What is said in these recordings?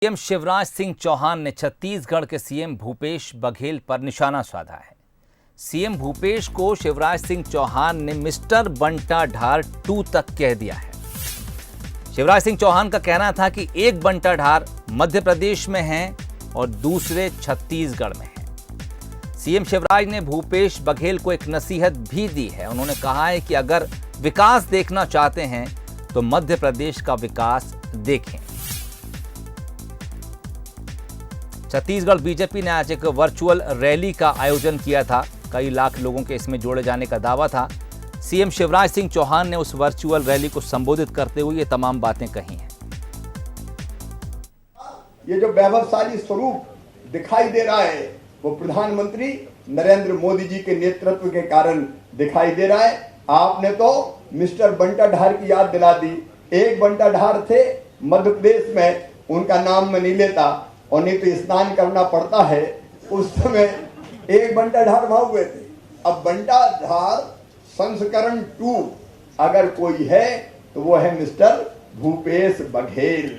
CM Shivraj Singh Chauhan ने छत्तीसगढ़ के CM Bhupesh Baghel पर निशाना साधा है। सीएम भूपेश को शिवराज सिंह चौहान ने मिस्टर बंटाढार 2 तक कह दिया है। शिवराज सिंह चौहान का कहना था कि एक बंटाढार मध्य प्रदेश में है और दूसरे छत्तीसगढ़ में है। सीएम शिवराज ने भूपेश बघेल को एक नसीहत भी दी है। उन्होंने कहा है कि अगर विकास देखना चाहते हैं तो मध्य प्रदेश का विकास देखें। छत्तीसगढ़ बीजेपी ने आज एक वर्चुअल रैली का आयोजन किया था। कई लाख लोगों के इसमें जोड़े जाने का दावा था। सीएम शिवराज सिंह चौहान ने उस वर्चुअल रैली को संबोधित करते हुए ये तमाम बातें कही हैं। ये जो वैभवशाली स्वरूप दिखाई दे रहा है वो प्रधानमंत्री नरेंद्र मोदी जी के नेतृत्व के कारण दिखाई दे रहा है। आपने तो मिस्टर बंटाढार की याद दिला दी। एक बंटाढार थे मध्य प्रदेश में, उनका नाम मैं नहीं लेता और नहीं तो स्नान करना पड़ता है। उस समय एक बंटाढार वहां हुए थे। अब बंटाढार संस्करण 2 अगर कोई है तो वो है मिस्टर भूपेश बघेल।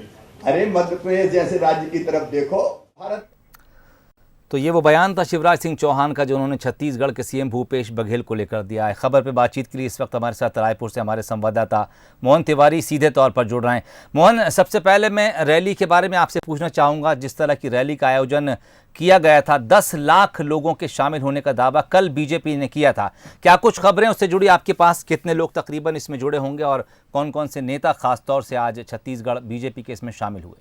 अरे मध्य प्रदेश जैसे राज्य की तरफ देखो। भारत तो ये वो बयान था शिवराज सिंह चौहान का जो उन्होंने छत्तीसगढ़ के सीएम भूपेश बघेल को लेकर दिया है। खबर पे बातचीत के लिए इस वक्त हमारे साथ रायपुर से हमारे संवाददाता मोहन तिवारी सीधे तौर पर जुड़ रहे हैं। मोहन, सबसे पहले मैं रैली के बारे में आपसे पूछना चाहूँगा। जिस तरह की रैली का आयोजन किया गया था, 10 लाख लोगों के शामिल होने का दावा कल बीजेपी ने किया था। क्या कुछ खबरें उससे जुड़ी आपके पास? कितने लोग तकरीबन इसमें जुड़े होंगे और कौन कौन से नेता खासतौर से आज छत्तीसगढ़ बीजेपी के इसमें शामिल हुए?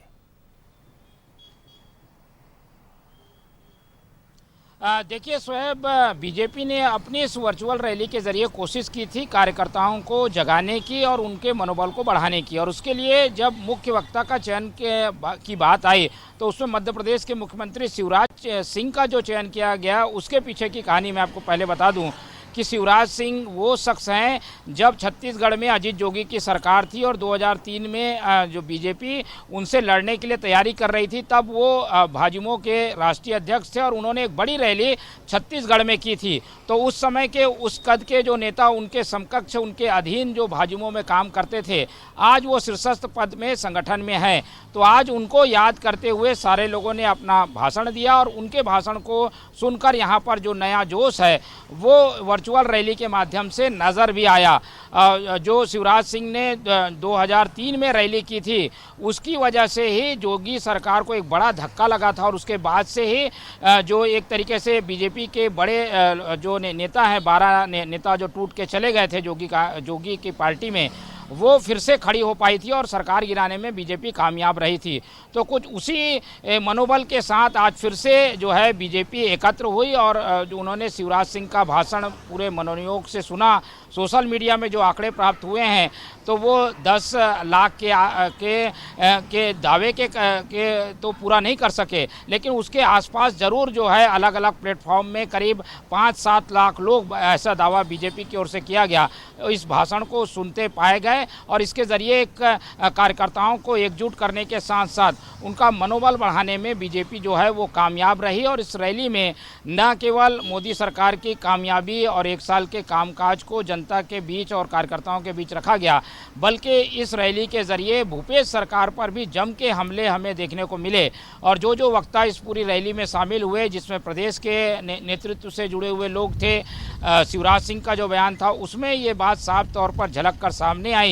देखिए शोएब, बीजेपी ने अपनी इस वर्चुअल रैली के जरिए कोशिश की थी कार्यकर्ताओं को जगाने की और उनके मनोबल को बढ़ाने की। और उसके लिए जब मुख्य वक्ता का चयन की बात आई तो उसमें मध्य प्रदेश के मुख्यमंत्री शिवराज सिंह का जो चयन किया गया, उसके पीछे की कहानी मैं आपको पहले बता दूं कि शिवराज सिंह वो शख्स हैं जब छत्तीसगढ़ में अजीत जोगी की सरकार थी और 2003 में जो बीजेपी उनसे लड़ने के लिए तैयारी कर रही थी, तब वो भाजयुमो के राष्ट्रीय अध्यक्ष थे और उन्होंने एक बड़ी रैली छत्तीसगढ़ में की थी। तो उस समय के उस कद के जो नेता, उनके समकक्ष, उनके अधीन जो भाजयुमो में काम करते थे, आज वो शीर्षस्थ पद में संगठन में हैं। तो आज उनको याद करते हुए सारे लोगों ने अपना भाषण दिया और उनके भाषण को सुनकर यहाँ पर जो नया जोश है वो वर्चुअल रैली के माध्यम से नज़र भी आया। जो शिवराज सिंह ने 2003 में रैली की थी, उसकी वजह से ही जोगी सरकार को एक बड़ा धक्का लगा था और उसके बाद से ही जो एक तरीके से बीजेपी के बड़े जो नेता हैं, 12 नेता जो टूट के चले गए थे जोगी की पार्टी में, वो फिर से खड़ी हो पाई थी और सरकार गिराने में बीजेपी कामयाब रही थी। तो कुछ उसी मनोबल के साथ आज फिर से जो है बीजेपी एकत्र हुई और जो उन्होंने शिवराज सिंह का भाषण पूरे मनोयोग से सुना। सोशल मीडिया में जो आंकड़े प्राप्त हुए हैं तो वो 10 लाख के दावे के तो पूरा नहीं कर सके, लेकिन उसके आसपास ज़रूर जो है अलग अलग प्लेटफॉर्म में करीब 5-7 लाख लोग, ऐसा दावा बीजेपी की ओर से किया गया, इस भाषण को सुनते पाए गए। और इसके ज़रिए एक कार्यकर्ताओं को एकजुट करने के साथ साथ उनका मनोबल बढ़ाने में बीजेपी जो है वो कामयाब रही। और इस रैली में न केवल मोदी सरकार की कामयाबी और 1 साल के कामकाज को जनता के बीच और कार्यकर्ताओं के बीच रखा गया, बल्कि इस रैली के ज़रिए भूपेश सरकार पर भी जम के हमले हमें देखने को मिले। और जो वक्ता इस पूरी रैली में शामिल हुए, जिसमें प्रदेश के नेतृत्व से जुड़े हुए लोग थे, शिवराज सिंह का जो बयान था उसमें ये बात साफ तौर पर झलक कर सामने आई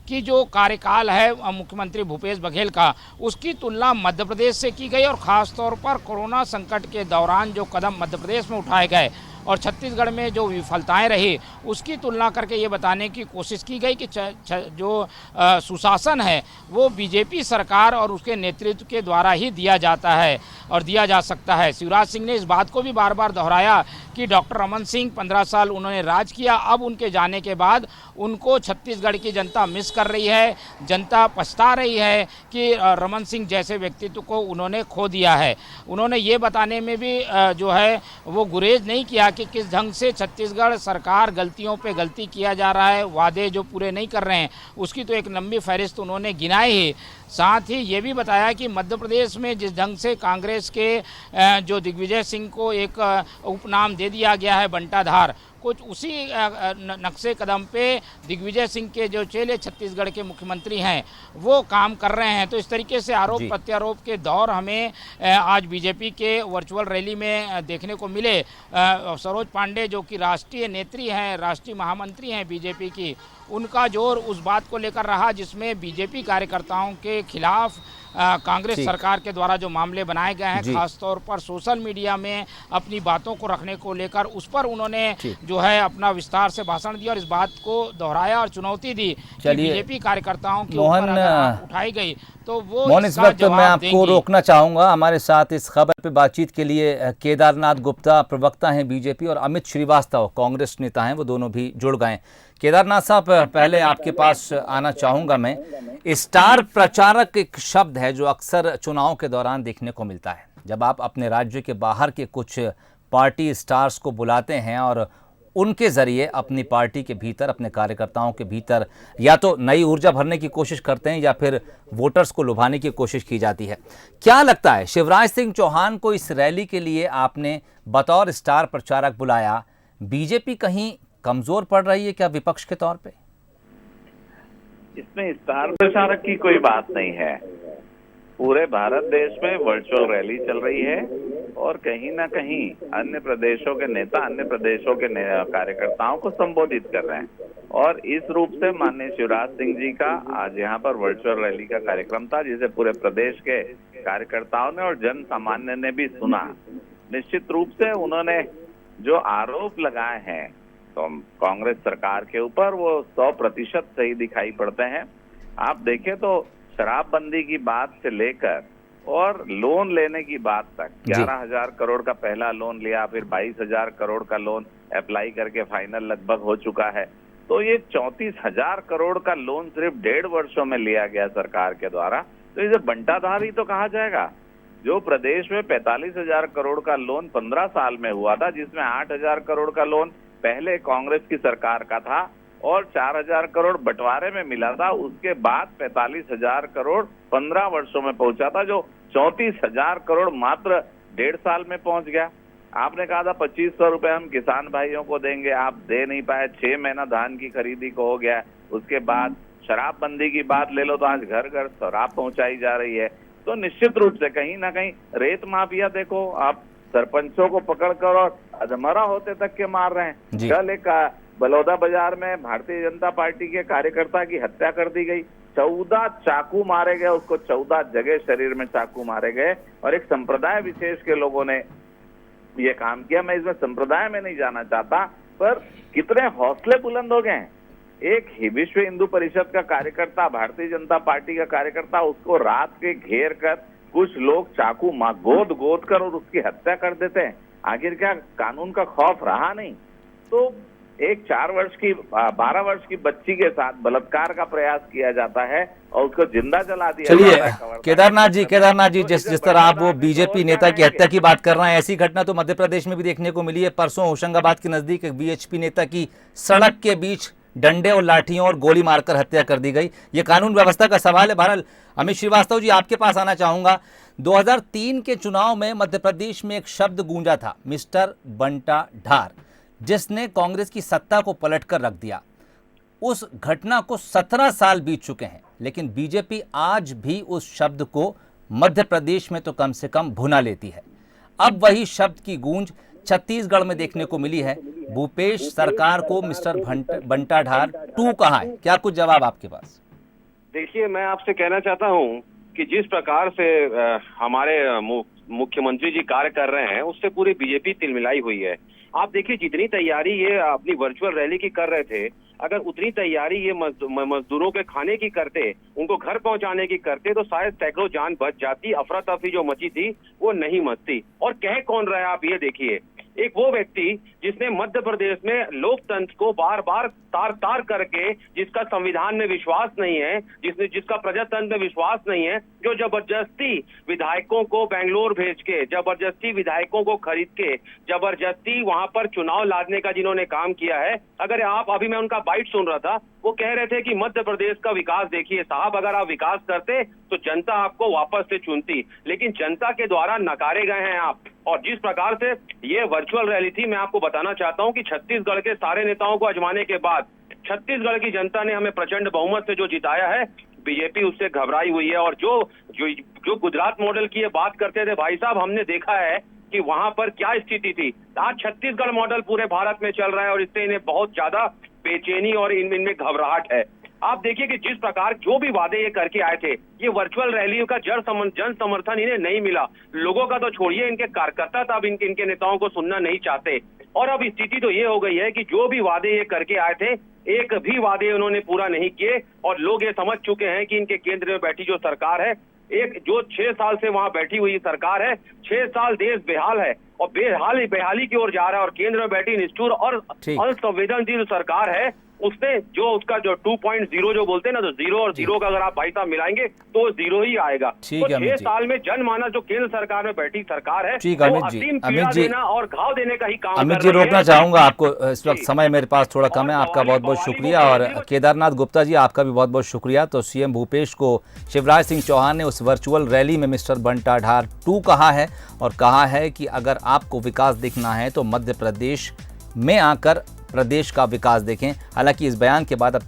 कि जो कार्यकाल है मुख्यमंत्री भूपेश बघेल का, उसकी तुलना मध्य प्रदेश से की गई और ख़ास तौर पर कोरोना संकट के दौरान जो कदम मध्य प्रदेश में उठाए गए और छत्तीसगढ़ में जो विफलताएं रही, उसकी तुलना करके ये बताने की कोशिश की गई कि जो सुशासन है वो बीजेपी सरकार और उसके नेतृत्व के द्वारा ही दिया जाता है और दिया जा सकता है। शिवराज सिंह ने इस बात को भी बार बार दोहराया कि डॉक्टर रमन सिंह 15 साल उन्होंने राज किया, अब उनके जाने के बाद उनको छत्तीसगढ़ की जनता मिस कर रही है, जनता पछता रही है कि रमन सिंह जैसे व्यक्तित्व को उन्होंने खो दिया है। उन्होंने ये बताने में भी जो है वो गुरेज नहीं किया कि किस ढंग से छत्तीसगढ़ सरकार गलतियों पे गलती किया जा रहा है, वादे जो पूरे नहीं कर रहे हैं उसकी तो एक लंबी फहरिस्त उन्होंने गिनाई ही। साथ ही ये भी बताया कि मध्य प्रदेश में जिस ढंग से कांग्रेस के जो दिग्विजय सिंह को एक उपनाम दे दिया गया है बंटाधार, कुछ उसी नक्शे कदम पे दिग्विजय सिंह के जो चेले छत्तीसगढ़ के मुख्यमंत्री हैं वो काम कर रहे हैं। तो इस तरीके से आरोप प्रत्यारोप के दौर हमें आज बीजेपी के वर्चुअल रैली में देखने को मिले। सरोज पांडे जो कि राष्ट्रीय नेत्री हैं, राष्ट्रीय महामंत्री हैं बीजेपी की, उनका जोर उस बात को लेकर रहा जिसमें बीजेपी कार्यकर्ताओं के खिलाफ कांग्रेस सरकार के द्वारा जो मामले बनाए गए हैं, खासतौर पर सोशल मीडिया में अपनी बातों को रखने को लेकर, उस पर उन्होंने जो है अपना विस्तार से भाषण दिया और इस बात को दोहराया और चुनौती दी कि बीजेपी कार्यकर्ताओं के ऊपर अगर उठाई गई तो वो मोहन, इस वक्त मैं आपको रोकना चाहूंगा। हमारे साथ इस खबर पे बातचीत के लिए केदारनाथ गुप्ता प्रवक्ता हैं बीजेपी और अमित श्रीवास्तव कांग्रेस नेता हैं, वो दोनों भी जुड़ गए। केदारनाथ साहब, पहले आपके पास आना चाहूंगा मैं। स्टार प्रचारक एक शब्द है जो अक्सर चुनाव के दौरान देखने को मिलता है। जब आप अपने राज्य के बाहर के कुछ पार्टी स्टार्स को बुलाते हैं और उनके जरिए अपनी पार्टी के भीतर, अपने कार्यकर्ताओं के भीतर या तो नई ऊर्जा भरने की कोशिश करते हैं या फिर वोटर्स को लुभाने की कोशिश की जाती है। क्या लगता है, शिवराज सिंह चौहान को इस रैली के लिए आपने बतौर स्टार प्रचारक बुलाया, बीजेपी कहीं कमजोर पड़ रही है क्या विपक्ष के तौर पे? इसमें स्टार प्रचारक की कोई बात नहीं है। पूरे भारत देश में वर्चुअल रैली चल रही है और कहीं ना कहीं अन्य प्रदेशों के नेता अन्य प्रदेशों के कार्यकर्ताओं को संबोधित कर रहे हैं और इस रूप से माननीय शिवराज सिंह जी का आज यहाँ पर वर्चुअल रैली का कार्यक्रम था, जिसे पूरे प्रदेश के कार्यकर्ताओं ने और जन सामान्य ने भी सुना। निश्चित रूप से उन्होंने जो आरोप लगाए हैं तो कांग्रेस सरकार के ऊपर, वो 100% सही दिखाई पड़ते हैं। आप देखें तो शराबबंदी की बात से लेकर और लोन लेने की बात तक, 11,000 करोड़ का पहला लोन लिया, फिर 22,000 करोड़ का लोन अप्लाई करके फाइनल लगभग हो चुका है। तो ये 34,000 करोड़ का लोन सिर्फ 1.5 वर्षों में लिया गया सरकार के द्वारा। तो इसे बंटाधारी तो कहा जाएगा। जो प्रदेश में 45,000 करोड़ का लोन 15 साल में हुआ था, जिसमें 8,000 करोड़ का लोन पहले कांग्रेस की सरकार का था और 4,000 करोड़ बंटवारे में मिला था, उसके बाद 45,000 करोड़ 15 वर्षों में पहुंचा था, जो 34,000 करोड़ मात्र 1.5 साल में पहुंच गया। आपने कहा था 2,500 रुपए हम किसान भाइयों को देंगे, आप दे नहीं पाए। 6 महीना धान की खरीदी को हो गया। उसके बाद शराबबंदी की बात ले लो तो आज घर घर शराब पहुंचाई जा रही है। तो निश्चित रूप से कहीं ना कहीं रेत माफिया देखो, आप सरपंचों को पकड़कर और अधमरा होते तक के मार रहे हैं। कल एक बलौदा बाजार में भारतीय जनता पार्टी के कार्यकर्ता की हत्या कर दी गई, 14 चाकू मारे गए, उसको 14 जगह शरीर में चाकू मारे गए और एक संप्रदाय विशेष के लोगों ने ये काम किया। मैं इसमें संप्रदाय में नहीं जाना चाहता, पर कितने हौसले बुलंद हो गए। एक विश्व हिंदू परिषद का कार्यकर्ता, भारतीय जनता पार्टी का कार्यकर्ता, उसको रात के घेर कर कुछ लोग चाकू गोद गोद कर और उसकी हत्या कर देते हैं। आखिर क्या कानून का खौफ रहा नहीं? तो एक 12 वर्ष की बच्ची के साथ बलात्कार का प्रयास किया जाता है और उसको जिंदा जला दिया। चलिए केदारनाथ जी, जिस तरह आप वो बीजेपी नेता की हत्या की बात कर रहे हैं, ऐसी घटना तो मध्य प्रदेश में भी देखने को मिली है। परसों होशंगाबाद के नजदीक एक बीएचपी नेता की सड़क के बीच डंडे और लाठियों और गोली मारकर हत्या कर दी गई। ये कानून व्यवस्था का सवाल है। बहरहाल अमित श्रीवास्तव जी, आपके पास आना चाहूंगा। 2003 के चुनाव में मध्य प्रदेश में एक शब्द गूंजा था, मिस्टर बंटा ढार, जिसने कांग्रेस की सत्ता को पलटकर रख दिया। उस घटना को 17 साल बीत चुके हैं, लेकिन बीजेपी आज भी उस शब्द को मध्य प्रदेश में तो कम से कम भुना लेती है। अब वही शब्द की गूंज छत्तीसगढ़ में देखने को मिली है। भूपेश सरकार को मिस्टर बंटा ढार 2 कहा है। क्या कुछ जवाब आपके पास? देखिए, मैं आपसे कहना चाहता हूं कि जिस प्रकार से हमारे मुख्यमंत्री जी कार्य कर रहे हैं, उससे पूरी बीजेपी तिलमिलाई हुई है। आप देखिए, जितनी तैयारी ये अपनी वर्चुअल रैली की कर रहे थे, अगर उतनी तैयारी ये मजदूरों के खाने की करते, उनको घर पहुंचाने की करते, तो शायद सैकड़ों जान बच जाती। अफरा तफरी जो मची थी वो नहीं मचती। और कह कौन रहा है, आप ये देखिए, एक वो व्यक्ति जिसने मध्य प्रदेश में लोकतंत्र को बार बार तार तार करके, जिसका संविधान में विश्वास नहीं है, जिसका प्रजातंत्र में विश्वास नहीं है, जो जबरदस्ती विधायकों को बेंगलोर भेज के, जबरदस्ती विधायकों को खरीद के, जबरदस्ती वहां पर चुनाव लादने का जिन्होंने काम किया है। अगर आप, अभी मैं उनका बाइट सुन रहा था, वो कह रहे थे कि मध्य प्रदेश का विकास देखिए साहब, अगर आप विकास करते तो जनता आपको वापस से चुनती, लेकिन जनता के द्वारा नकारे गए हैं आप। और जिस प्रकार से ये वर्चुअल रैली थी, मैं आपको बताना चाहता हूं कि छत्तीसगढ़ के सारे नेताओं को आजमाने के बाद छत्तीसगढ़ की जनता ने हमें प्रचंड बहुमत से जो जिताया है, बीजेपी उससे घबराई हुई है। और जो गुजरात मॉडल की ये बात करते थे भाई साहब, हमने देखा है कि वहां पर क्या स्थिति थी। आज छत्तीसगढ़ मॉडल पूरे भारत में चल रहा है और इससे इन्हें बहुत ज्यादा बेचैनी और इनमें घबराहट है। आप देखिए कि जिस प्रकार जो भी वादे ये करके आए थे, ये वर्चुअल रैलियों का जन समर्थन इन्हें नहीं मिला। लोगों का तो छोड़िए, इनके कार्यकर्ता तब इनके नेताओं को सुनना नहीं चाहते। और अब स्थिति तो ये हो गई है कि जो भी वादे ये करके आए थे, एक भी वादे उन्होंने पूरा नहीं किए। और लोग ये समझ चुके हैं कि इनके केंद्र में बैठी जो सरकार है, एक जो 6 साल से वहां बैठी हुई सरकार है, 6 साल देश बेहाल है और बेहाली की ओर जा रहा है। और केंद्र में बैठी निष्ठुर और असंवेदनशील सरकार है, उसने जो उसका जो 2.0 जो बोलते हैं ना, तो 0 और 0 का अगर आप भाई साहब मिलाएंगे तो 0 ही आएगा। तो 6 साल में जनमानस जो केंद्र सरकार में बैठी सरकार है, वो असीम पीड़ा देना और घाव देने का ही काम कर रही है। अमित जी, रोकना चाहूंगा आपको, इस वक्त समय मेरे पास थोड़ा कम है। आपका बहुत बहुत शुक्रिया। और केदारनाथ गुप्ता जी, आपका भी बहुत बहुत शुक्रिया। तो सीएम भूपेश को शिवराज सिंह चौहान ने उस वर्चुअल रैली में मिस्टर बंटा ढार 2 कहा है और कहा है कि अगर आपको विकास देखना है तो मध्य प्रदेश में आकर प्रदेश का विकास देखें। हालांकि इस बयान के बाद अब